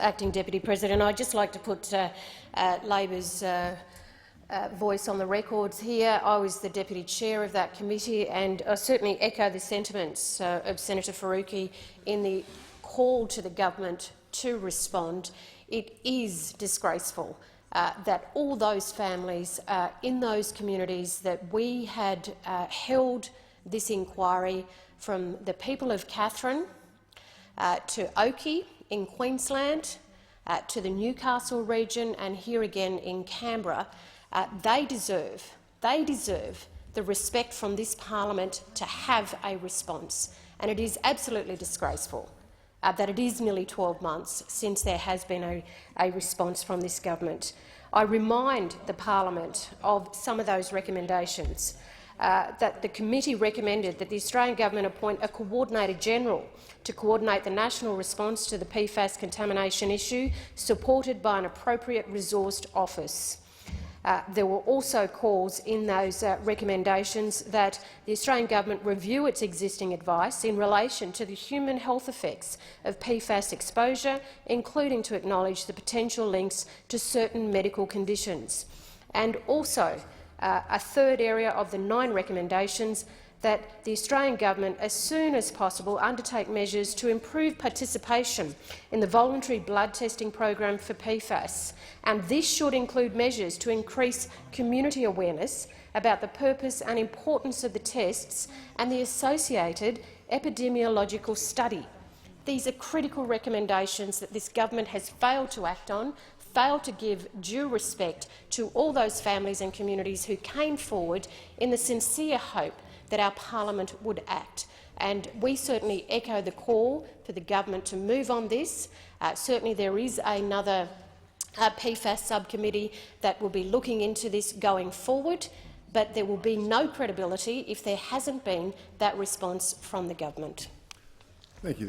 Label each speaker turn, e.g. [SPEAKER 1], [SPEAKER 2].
[SPEAKER 1] Acting Deputy President, I'd just like to put Labor's voice on the records here. I was the Deputy Chair of that committee, and I certainly echo the sentiments of Senator Faruqi in the call to the government to respond. It is disgraceful that all those families in those communities that we had held this inquiry, from the people of Katherine to Oakey in Queensland, to the Newcastle region, and here again in Canberra, they deserve the respect from this parliament to have a response. And it is absolutely disgraceful that it is nearly 12 months since there has been a response from this government. I remind the parliament of some of those recommendations. That the committee recommended that the Australian government appoint a Coordinator-General to coordinate the national response to the PFAS contamination issue, supported by an appropriate resourced office. There were also calls in those recommendations that the Australian government review its existing advice in relation to the human health effects of PFAS exposure, including to acknowledge the potential links to certain medical conditions. And also, a third area of the 9 recommendations, that the Australian government, as soon as possible, undertake measures to improve participation in the voluntary blood testing program for PFAS. And this should include measures to increase community awareness about the purpose and importance of the tests and the associated epidemiological study. These are critical recommendations that this government has failed to act on, failed to give due respect to all those families and communities who came forward in the sincere hope that our parliament would act. And we certainly echo the call for the government to move on this. Certainly there is another PFAS subcommittee that will be looking into this going forward, but there will be no credibility if there hasn't been that response from the government.
[SPEAKER 2] Thank you.